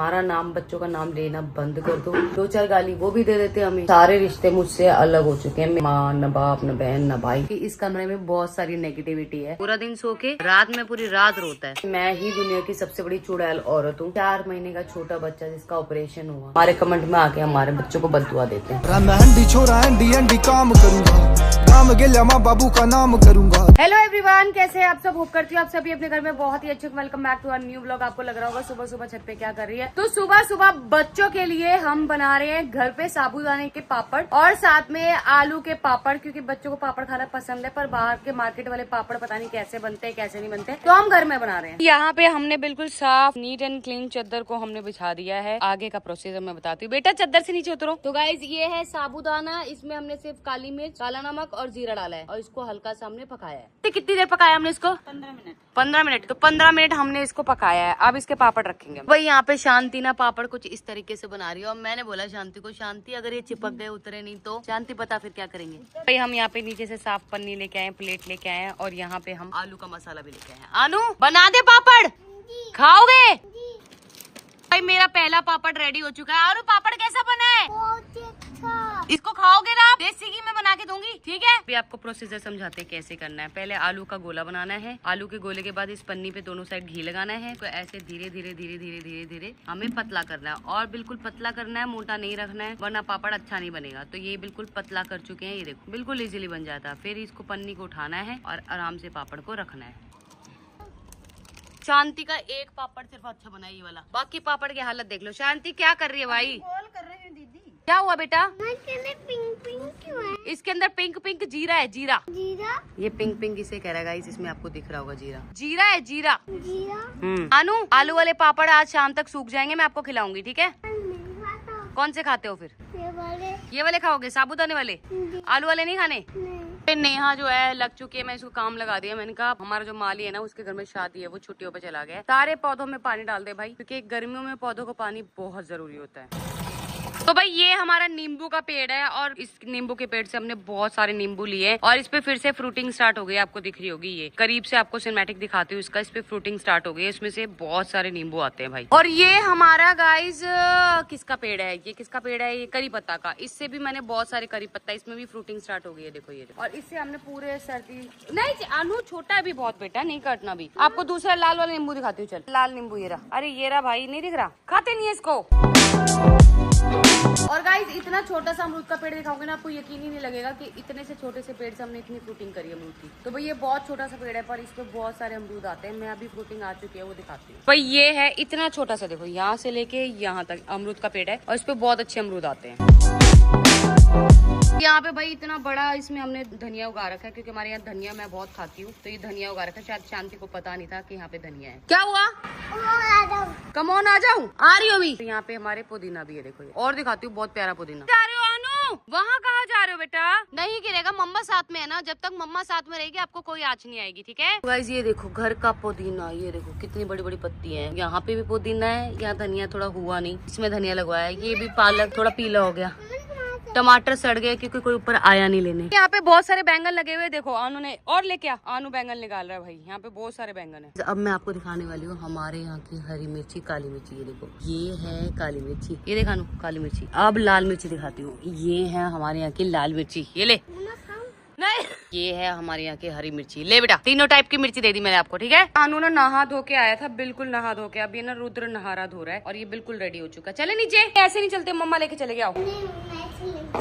हमारा नाम, बच्चों का नाम लेना बंद कर दो। 2-4 गाली वो भी दे देते हमें। सारे रिश्ते मुझसे अलग हो चुके हैं, माँ न बाप न बहन न भाई। इस कमरे में बहुत सारी नेगेटिविटी है। पूरा दिन सो के रात में पूरी रात रोता है। मैं ही दुनिया की सबसे बड़ी चुड़ैल औरत हूँ। 4 महीने का छोटा बच्चा जिसका ऑपरेशन हुआ, हमारे कमेंट में आके हमारे बच्चों को बददुआ देते हैं। काम करूंगा, काम गेल्या माँ बाबू का नाम करूंगा। हेलो एवरीवन, कैसे हैं आप सब? होप करती हूँ आप सभी अपने घर में बहुत ही अच्छे। Welcome back to our new blog. आपको लग रहा होगा सुबह सुबह छत पे क्या कर रही है। तो सुबह सुबह बच्चों के लिए हम बना रहे हैं घर पे साबूदाने के पापड़ और साथ में आलू के पापड़, क्योंकि बच्चों को पापड़ खाना पसंद है। पर बाहर के मार्केट वाले पापड़ पता नहीं कैसे बनते हैं कैसे नहीं बनते, तो हम घर में बना रहे हैं। यहाँ पे हमने बिल्कुल साफ नीट एंड क्लीन चादर को हमने बिछा दिया है। आगे का प्रोसीजर मैं बताती हूँ। बेटा चादर से नीचे उतरो। तो गाइज ये है साबूदाना, इसमें हमने सिर्फ काली मिर्च, काला नमक और जीरा डाला है और इसको हल्का सा हमने पकाया है। कितनी देर पकाया हमने इसको? 15 मिनट। 15 मिनट। तो 15 मिनट हमने इसको पकाया है। अब इसके पापड़ रखेंगे। भाई यहाँ पे शांति ना पापड़ कुछ इस तरीके से बना रही है और मैंने बोला शांति को, शांति अगर ये चिपक गए उतरे नहीं तो शांति पता फिर क्या करेंगे। भाई हम यहाँ पे नीचे से साफ पन्नी लेके आए, प्लेट लेके आए और यहाँ पे हम आलू का मसाला भी लेके आए। आलू बना दे पापड़, खाओगे? भाई मेरा पहला पापड़ रेडी हो चुका है। आलू पापड़ कैसा बना है? बहुत अच्छा। इसको खाओगे ना? देसी घी में बना के दूंगी, ठीक है? अभी आपको प्रोसीजर समझाते हैं कैसे करना है। पहले आलू का गोला बनाना है। आलू के गोले के बाद इस पन्नी पे दोनों साइड घी लगाना है। तो ऐसे धीरे धीरे धीरे धीरे धीरे धीरे हमें पतला करना है और बिल्कुल पतला करना है, मोटा नहीं रखना है वरना पापड़ अच्छा नहीं बनेगा। तो ये बिल्कुल पतला कर चुके हैं, ये देखो बिल्कुल इजीली बन जाता है। फिर इसको पन्नी को उठाना है और आराम से पापड़ को रखना है। शांति का एक पापड़ सिर्फ अच्छा बना ये वाला, बाकी पापड़ की हालत देख लो। शांति क्या कर रही है भाई? गोल कर रही हूँ दीदी। क्या हुआ बेटा? पिंक पिंक क्यों है? इसके अंदर पिंक पिंक जीरा है। जीरा जीरा? ये पिंक पिंक इसे कह रहा है गाइस, इसमें आपको दिख रहा होगा जीरा। जीरा है, जीरा। जीरा? आनू आलू वाले पापड़ आज शाम तक सूख जाएंगे, मैं आपको खिलाऊंगी, ठीक है? कौन से खाते हो फिर? ये वाले खाओगे, साबुदाने वाले? आलू वाले नहीं खाने? नेहा जो है लग चुकी है, मैं इसको काम लगा दिया। मैंने कहा हमारा जो माली है ना उसके घर में शादी है, वो छुट्टियों पे चला गया है। सारे पौधों में पानी डाल दे भाई, क्योंकि गर्मियों में पौधों को पानी बहुत जरूरी होता है। तो भाई ये हमारा नींबू का पेड़ है और इस नींबू के पेड़ से हमने बहुत सारे नींबू लिए और इस पे फिर से फ्रूटिंग स्टार्ट हो गई। आपको दिख रही होगी, ये करीब से आपको सिनेमैटिक दिखाती हूँ इसका। इस पे फ्रूटिंग स्टार्ट हो गई है, इसमें से बहुत सारे नींबू आते हैं भाई। और ये हमारा गाइज किसका पेड़ है? ये किसका पेड़ है? ये करी पत्ता का। इससे भी मैंने बहुत सारे करी पत्ता, इसमें भी फ्रूटिंग स्टार्ट हो गई है, देखो ये। और इससे हमने पूरे सर्दी नहीं, अनु छोटा है भी बहुत बेटा, नहीं काटना भी। आपको दूसरा लाल वाला नींबू दिखाती हूँ, चल। लाल नींबू ये रहा। अरे ये रहा भाई, नहीं दिख रहा? खाते नहीं है इसको। और गाइस इतना छोटा सा अमरूद का पेड़ दिखाओगे ना, आपको यकीन ही नहीं लगेगा कि इतने से छोटे से पेड़ से हमने इतनी फ्रूटिंग करी है अमरूद की। तो भाई ये बहुत छोटा सा पेड़ है पर इस पे बहुत सारे अमरूद आते हैं। मैं अभी फ्रूटिंग आ चुकी है, वो दिखाती हूँ। भाई ये है इतना छोटा सा, देखो यहाँ से लेके यहाँ तक अमरूद का पेड़ है और इस पे बहुत अच्छे अमरूद आते हैं। यहाँ पे भाई इतना बड़ा इसमें हमने धनिया उगा रखा है, क्योंकि हमारे यहाँ धनिया मैं बहुत खाती हूँ, तो ये धनिया उगा रखा है। शायद शांति को पता नहीं था कि यहाँ पे धनिया है। क्या हुआ? कमोन आ जाऊँ? आ रही हो भी। तो यहाँ पे हमारे पुदीना भी है, देखो ये। और दिखाती हूँ, बहुत प्यारा पुदीना। जा रहे हो अनु? वहाँ कहाँ जा रहे हो बेटा? नहीं गिरेगा, मम्मा साथ में है ना। जब तक मम्मा साथ में रहेगी आपको कोई आँच नहीं आएगी, ठीक है? गाइस ये देखो घर का पुदीना, ये देखो कितनी बड़ी बड़ी पत्ती है। यहाँ पे भी पुदीना है, यहाँ धनिया थोड़ा हुआ नहीं, इसमें धनिया लगवाया है। ये भी पालक थोड़ा पीला हो गया। टमाटर सड़ गए क्योंकि कोई ऊपर आया नहीं लेने। यहाँ पे बहुत सारे बैंगन लगे हुए, देखो आनू ने और लेके आ। आनू बैंगन निकाल रहा है भाई, यहाँ पे बहुत सारे बैंगन है। अब मैं आपको दिखाने वाली हूँ हमारे यहाँ की हरी मिर्ची, काली मिर्ची। ये देखो, ये है काली मिर्ची, ये देखा नू काली मिर्ची। अब लाल मिर्ची दिखाती हूँ। ये है हमारे यहाँ की लाल मिर्ची, ये ले। नहीं, ये है हमारे यहाँ की हरी मिर्ची। ले बेटा, तीनों टाइप की मिर्ची दे दी मैंने आपको, ठीक है? आनू ने नहा धो के आया था, बिल्कुल नहा धो के। अब ये ना रुद्र नहारा धो रहा है और ये बिल्कुल रेडी हो चुका है। चले नीचे। ऐसे नहीं चलते, मम्मा लेके चले गए। आओ।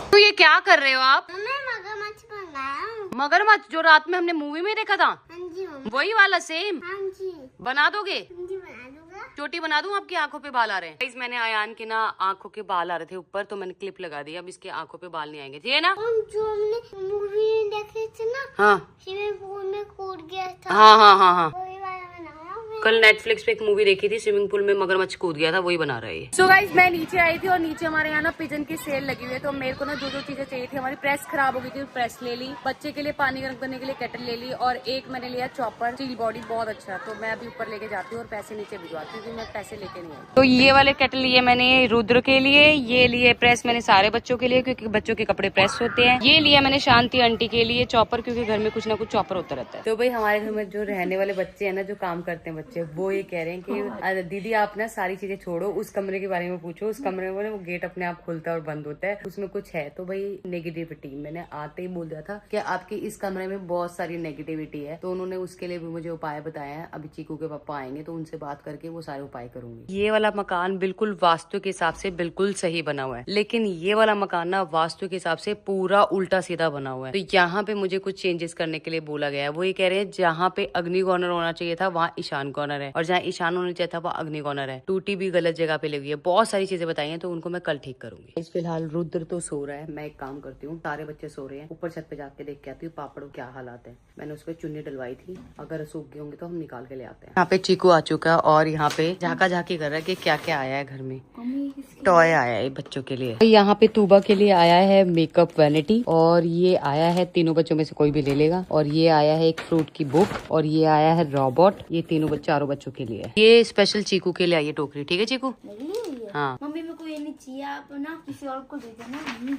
तो ये क्या कर रहे हो आप? मगरमच्छ बनाया। मगरमच्छ जो रात में हमने मूवी में देखा था? हाँ जी वही वाला सेम? हाँ जी। बना दोगे? हाँ जी बना दूंगा। चोटी बना दूं? आपकी आंखों पे बाल आ रहे हैं। मैंने आयान के ना आंखों के बाल आ रहे थे ऊपर, तो मैंने क्लिप लगा दी। अब इसके आंखों पे बाल नहीं आएंगे, ठीक है ना? जो हमने मूवी देखे थे ना, हाँ स्विमिंग पूल में कूद गया था। हाँ हाँ हाँ हाँ। वही वाला बनाया मैं। कल नेटफ्लिक्स पे एक मूवी देखी थी, स्विमिंग पूल में मगरमच्छ कूद गया था, वही बना रहे हैं। सो गाइस मैं नीचे आई थी और नीचे हमारे यहाँ ना पिजन की सेल लगी हुई है। तो मेरे को ना जो चीजें चाहिए थी, हमारी प्रेस खराब हो गई थी, प्रेस ले ली। बच्चे के लिए पानी गर्म करने के लिए केटल ले ली और एक मैंने लिया चॉपर, स्टील बॉडी, बहुत अच्छा। तो मैं अभी ऊपर लेके जाती हूँ और पैसे नीचे भिजवाती हूँ, क्योंकि मैं पैसे लेके नहीं आई। तो ये वाले केटल लिए मैंने रुद्र के लिए, ये लिए प्रेस मैंने सारे बच्चों के लिए, क्योंकि बच्चों के कपड़े प्रेस होते हैं। ये लिया मैंने शांति आंटी के लिए चॉपर, क्योंकि घर में कुछ ना कुछ चॉपर होता रहता है। तो भाई हमारे घर में जो रहने वाले बच्चे हैं ना, जो काम करते हैं बच्चे वो ये कह रहे हैं कि अरे दीदी आप ना सारी चीजें छोड़ो, उस कमरे के बारे में पूछो। उस कमरे में वो गेट अपने आप खुलता है और बंद होता है, उसमें कुछ है। तो भाई नेगेटिविटी, मैंने आते ही बोल दिया था कि आपकी इस कमरे में बहुत सारी नेगेटिविटी है। तो उन्होंने उसके लिए भी मुझे उपाय बताया है। अभी चीकू के पापा आएंगे तो उनसे बात करके वो सारे उपाय करूंगी। ये वाला मकान बिल्कुल वास्तु के हिसाब से बिल्कुल सही बना हुआ है, लेकिन ये वाला मकान ना वास्तु के हिसाब से पूरा उल्टा सीधा बना हुआ है। तो यहाँ पे मुझे कुछ चेंजेस करने के लिए बोला गया है। वो ये कह रहे हैं जहाँ पे अग्नि कॉर्नर होना चाहिए था वहाँ ईशान कॉर्नर है, और जहाँ ईशान होना चाहिए था वहाँ अग्नि कॉर्नर है। टूटी भी गलत जगह पे लगी है। बहुत सारी चीजें बताई हैं, तो उनको मैं कल ठीक करूंगी। इस फिलहाल रुद्र तो सो रहा है। मैं एक काम करती हूँ, सारे बच्चे सो रहे हैं, ऊपर छत पे जाके देख के आती हूँ पापड़ क्या हालात है। मैंने उस पर चुन्नी डलवाई थी, अगर सूख गए होंगे तो हम निकाल के ले आते हैं। यहाँ पे चीकू आ चुका है और यहाँ पे झाका झाकी कर रहा है कि क्या क्या आया है घर में। टॉय आया है बच्चों के लिए। यहाँ पे तूबा के लिए आया है मेकअप वैनिटी, और ये आया है तीनों बच्चों में से कोई भी ले लेगा, और ये आया है एक फ्रूट की बुक, और ये आया है रोबोट। ये चारों बच्चों के लिए है। ये स्पेशल चीकू के लिए आई है टोकरी। ठीक है चीकू? हाँ मम्मी मेरे को ये नहीं चाहिए, आप ना किसी और को दे देना। मम्मी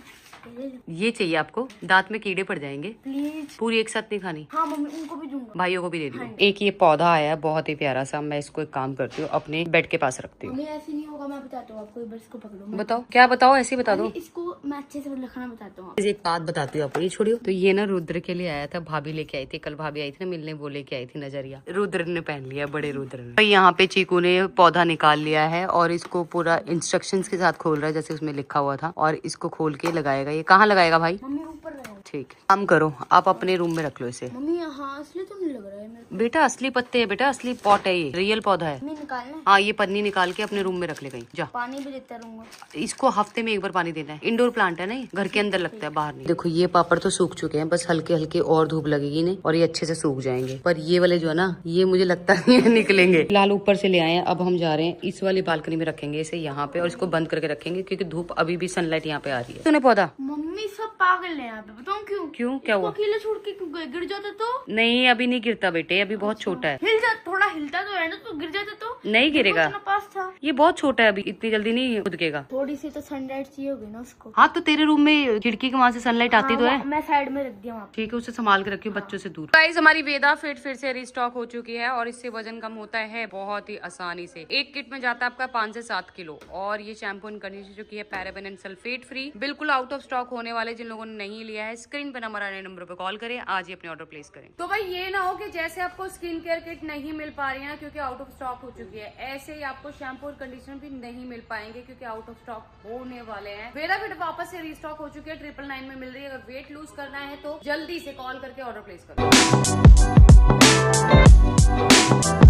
ये चाहिए आपको? दांत में कीड़े पड़ जाएंगे, प्लीज। पूरी एक साथ नहीं खानी। हाँ मम्मी उनको भी दूंगा, भाइयों को भी दे दियो। एक ये पौधा आया है बहुत ही प्यारा सा, मैं इसको एक काम करती हूँ अपने बेड के पास रखती हूँ। मम्मी ऐसे नहीं होगा, मैं बताता हूँ आपको। एक बार इसको पकड़ो। बताओ क्या बताओ, ऐसे ही बता दो। इसको मैं अच्छे से लिखना बताता हूँ। एक बात बताती हूँ आपको, ये छोड़ियो। तो ये ना रुद्र के लिए आया था, भाभी लेके आई थी कल। भाभी आई थी ना मिलने, वो लेके आई थी नजरिया। रुद्र ने पहन लिया, बड़े रुद्र ने। यहाँ पे चीकू ने पौधा निकाल लिया है और इसको पूरा इंस्ट्रक्शंस के साथ खोल रहा है जैसे उसमें लिखा हुआ था, और इसको खोल के लगाएगा। ये कहाँ लगाएगा भाई? मम्मी ऊपर रहो। ठीक है, काम करो आप अपने रूम में रख लो इसे। मम्मी यहाँ असली तो नहीं लग रहा है मेरे को। बेटा असली पत्ते है बेटा, असली पॉट है, ये रियल पौधा है। मम्मी निकालना है। हाँ, ये पन्नी निकाल के अपने रूम में रख ले कहीं जा। पानी भी देता रहूंगा। इसको हफ्ते में एक बार पानी देना है। इंडोर प्लांट है ना, ये घर के अंदर लगता है, बाहर नहीं। देखो ये पापड़ तो सूख चुके हैं, बस हल्के हल्के और धूप लगेगी नहीं और ये अच्छे से सूख जाएंगे। पर ये वाले जो है ना, ये मुझे लगता नहीं है निकलेंगे। फिलहाल ऊपर से ले आए हैं, अब हम जा रहे हैं इस वाली बालकनी में रखेंगे इसे यहाँ पे, और इसको बंद करके रखेंगे क्योंकि धूप अभी भी सनलाइट यहाँ पे आ रही है। तूने पौधा? मम्मी सब पागल है यहाँ पे, बताऊँ क्यों? क्यों, क्या हुआ? अकेले छोड़ के क्यों गए? गिर जाता तो? नहीं अभी नहीं गिरता बेटे, अभी बहुत छोटा है। थोड़ा हिलता तो है ना, तो गिर जाता तो? नहीं गिरेगा, पास था। ये बहुत छोटा है, अभी इतनी जल्दी नहीं कूदेगा। थोड़ी सी तो सनलाइट चाहिए होगी ना उसको। हाँ तो तेरे रूम में खिड़की के वहाँ से सनलाइट आती तो है। मैं साइड में रख दिया वहाँ। ठीक है, उसे संभाल के रखियो बच्चों से दूर। गाइस हमारी वेदा फिर से रिस्टॉक हो चुकी है और इससे वजन कम होता है बहुत ही आसानी से। एक किट में जाता है आपका 5 से 7 किलो। और ये शैम्पू एंड कंडीशनर जो की है पैराबेन एंड सल्फेट फ्री, बिल्कुल आउट ऑफ स्टॉक होने वाले। जिन लोगों ने नहीं लिया है स्क्रीन पे नंबर आ रहे नंबर पे कॉल करें, आज ही अपने ऑर्डर प्लेस करें। तो भाई ये ना हो कि जैसे आपको स्किन केयर किट नहीं मिल पा रही है क्योंकि आउट ऑफ स्टॉक हो चुकी है, ऐसे ही आपको शैम्पू और कंडीशनर भी नहीं मिल पाएंगे क्योंकि आउट ऑफ स्टॉक होने वाले हैं। वेदा फिट वापस से रिस्टॉक हो चुकी है, 999 में मिल रही है। अगर वेट लूज करना है तो जल्दी से कॉल करके ऑर्डर प्लेस करो।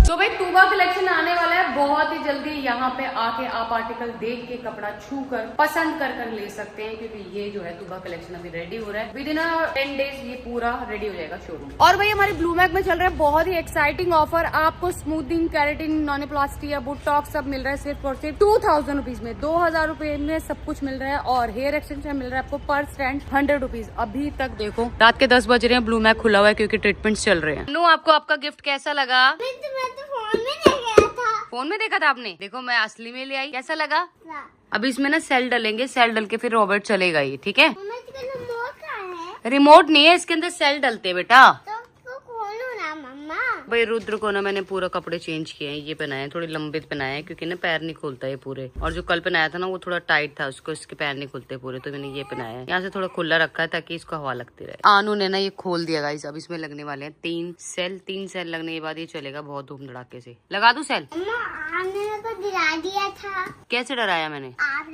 तो भाई तूबा कलेक्शन आने वाला है बहुत ही जल्दी। यहाँ पे आके आप आर्टिकल देख के कपड़ा छू कर पसंद कर ले सकते हैं क्योंकि ये जो है तूबा कलेक्शन अभी रेडी हो रहा है। विद इन 10 डेज ये पूरा रेडी हो जाएगा शोरूम। और भाई हमारे ब्लू मैक में चल रहा है बहुत ही एक्साइटिंग ऑफर। आपको स्मूथिंग, केराटिन, नॉनोप्लास्टी या बुटॉक्स सब मिल रहा है सिर्फ और सिर्फ 2000 रुपीज में। 2000 रुपए में सब कुछ मिल रहा है और हेयर एक्सटेंशन मिल रहा है आपको पर स्टैंड 100 रुपीज। अभी तक देखो रात के 10 बज रहे हैं, ब्लू मैक खुला हुआ है क्योंकि ट्रीटमेंट्स चल रहे हैं। नो आपको आपका गिफ्ट कैसा लगा? मैं तो फोन में देखा था। फोन में देखा था आपने? देखो मैं असली में ले आई, कैसा लगा? अभी इसमें ना सेल डलेंगे, सेल डल के फिर रॉबर्ट चलेगा ये, ठीक है? रिमोट नहीं है इसके अंदर, सेल डलते बेटा। भाई रुद्र को ना मैंने पूरा कपड़े चेंज किए हैं, ये पहनाए हैं, थोड़े लंबे पहनाए हैं क्योंकि ना पैर नहीं खुलता है पूरे। और जो कल पहनाया था ना वो थोड़ा टाइट था, उसको इसके पैर नहीं खुलते पूरे, तो मैंने ये पहनाया है। यहाँ से थोड़ा खुला रखा है ताकि इसको हवा लगती रहे। आनू ने ना ये खोल दिया गाइस, अब इसमें लगने वाले हैं 3 सेल लगने के बाद ये चलेगा बहुत धूम धड़ाके से। लगा दूं सेल? आपने तो डरा दिया था। कैसे डराया मैंने? आप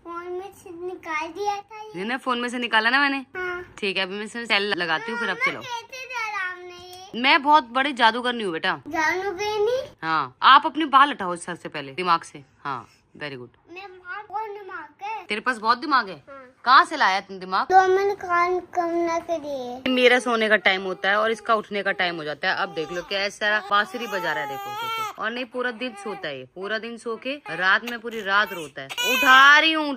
फोन में से निकाल दिया था। फोन में से निकाला ना मैंने। हाँ। ठीक है, अभी मैं सेल लगाती हूँ फिर अब चलो। कैसे डरा आपने? मैं बहुत बड़े जादूगर नहीं हूँ बेटा। जानोगे नहीं? हाँ, आप अपने बाल हटाओ सर से पहले, दिमाग से। हाँ वेरी गुड। दिमाग है तेरे पास बहुत दिमाग है। हाँ। कहाँ से लाया तुम दिमाग? तो मैंने कान करना के लिए। मेरा सोने का टाइम होता है और इसका उठने का टाइम हो जाता है। अब देख लो कैसा बांसुरी बजा रहा है, देखो देखो। और नहीं पूरा दिन सोता है, पूरा दिन सो के रात में पूरी रात रोता है। उठा रही हूँ।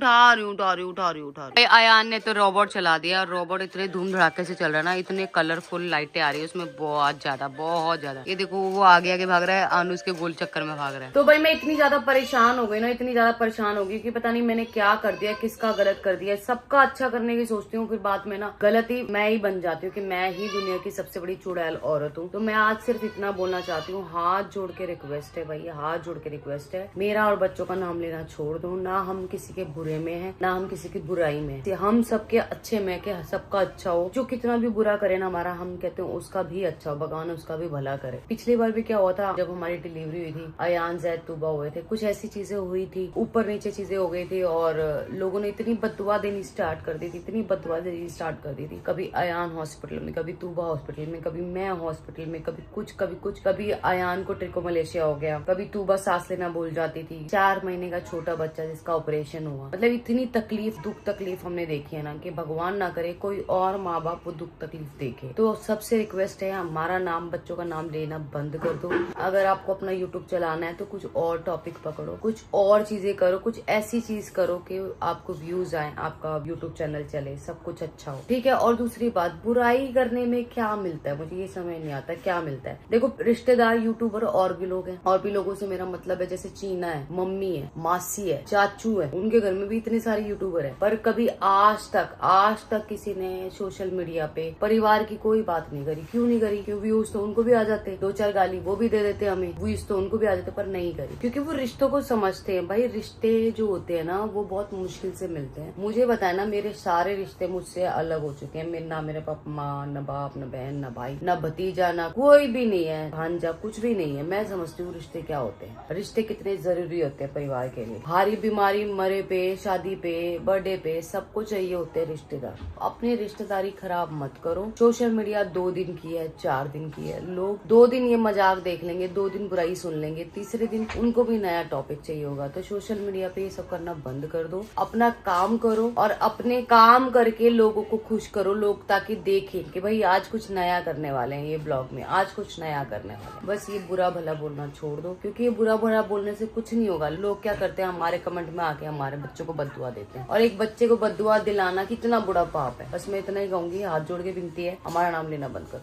अयान ने तो रोबोट चला दिया और रोबोट इतने धूम धड़ाके से चल रहा है ना, इतने कलरफुल लाइटें आ रही है उसमें, बहुत ज्यादा। ये देखो वो आगे भाग रहा है, आनू उसके गोल चक्कर में भाग रहा है। तो भाई मैं इतनी ज्यादा परेशान हो गई ना, इतनी ज्यादा परेशान हो गई कि पता नहीं मैंने क्या कर दिया, किसका गलत कर दिया। सबका अच्छा करने की सोचती हूँ, फिर बाद में ना गलती मैं ही बन जाती हूँ कि मैं ही दुनिया की सबसे बड़ी चुड़ैल औरत हूँ। तो मैं आज सिर्फ इतना बोलना चाहती हूँ, हाथ जोड़ के रिक्वेस्ट है भाई, हाथ जोड़ के रिक्वेस्ट है, मेरा और बच्चों का नाम लेना छोड़ दो। ना हम किसी के बुरे में है, ना हम किसी की बुराई में है, हम सबके अच्छे में के सबका अच्छा हो। जो कितना भी बुरा करे ना हमारा, हम कहते हैं उसका भी अच्छा हो, भगवान उसका भी भला करे। पिछली बार भी क्या हुआ था, जब हमारी डिलीवरी हुई थी, अयान जैद तूबा हुए थे, कुछ ऐसी चीजें हुई थी, ऊपर नीचे चीजें हो गई थी और लोगों ने इतनी बददुआ देनी स्टार्ट कर दी थी, इतनी बददुआ देनी स्टार्ट कर दी थी। कभी अयान हॉस्पिटल में, कभी तूबा हॉस्पिटल में, कभी मैं हॉस्पिटल में, कभी कुछ कभी कुछ, कभी अयान को ट्रिको मलेशिया हो गया, कभी तूबा सांस लेना भूल जाती थी। 4 महीने का छोटा बच्चा जिसका ऑपरेशन हुआ, मतलब इतनी तकलीफ, दुख तकलीफ हमने देखी है ना कि भगवान ना करे कोई और माँ बाप वो दुख तकलीफ देखे। तो सबसे रिक्वेस्ट है, हमारा नाम, बच्चों का नाम लेना बंद कर दो। अगर आपको अपना यूट्यूब चलाना है तो कुछ और टॉपिक पकड़ो, कुछ और चीजें करो, कुछ ऐसी चीज करो कि आपको व्यूज आए, आपका यूट्यूब चैनल चले, सब कुछ अच्छा हो, ठीक है। और दूसरी बात, बुराई करने में क्या मिलता है, मुझे ये समझ नहीं आता क्या मिलता है। देखो रिश्तेदार यूट्यूबर और भी लोग हैं, और भी लोगों से मेरा मतलब है, जैसे चीना है, मम्मी है, मासी है, चाचू है, उनके घर में भी इतने सारे यूट्यूबर है, पर कभी आज तक किसी ने सोशल मीडिया पे परिवार की कोई बात नहीं करी। क्यों नहीं करी? क्यों? व्यूज तो उनको भी आ जाते, 2-4 गाली वो भी दे देते हमें, व्यूज तो उनको भी आ जाते, पर नहीं करी क्योंकि वो रिश्तों को समझते हैं। भाई रिश्ते जो होते हैं ना वो बहुत मुश्किल से मिलते हैं। मुझे बताया ना, मेरे सारे रिश्ते मुझसे अलग हो चुके हैं। ना मेरे पापा माँ, न बाप, न बहन, न भाई, न भतीजा, न कोई भी नहीं है, भांजा, कुछ भी नहीं है। मैं समझती हूँ रिश्ते क्या होते हैं, रिश्ते कितने जरूरी होते हैं परिवार के लिए। भारी बीमारी, मरे पे, शादी पे, बर्थडे पे, सबको चाहिए होते हैं रिश्तेदार। अपनी रिश्तेदारी खराब मत करो। सोशल मीडिया 2 दिन की है, 4 दिन की है, लोग 2 दिन ये मजाक देख लेंगे, 2 दिन बुराई सुन लेंगे, तीसरे दिन उनको भी नया टॉपिक चाहिए होगा। तो सोशल मीडिया पे ये सब करना बंद कर दो, अपना काम करो और अपने काम करके लोगों को खुश करो, लोग ताकि देखें कि भाई आज कुछ नया करने वाले हैं, ये ब्लॉग में आज कुछ नया करने वाले हैं। बस ये बुरा भला बोलना छोड़ दो, क्योंकि ये बुरा भला बोलने से कुछ नहीं होगा। लोग क्या करते हैं, हमारे कमेंट में आके हमारे बच्चों को बद्दुआ देते हैं, और एक बच्चे को बद्दुआ दिलाना कितना बुरा पाप है। बस मैं इतना ही कहूंगी, हाथ जोड़ के विनती है, हमारा नाम लेना बंद कर।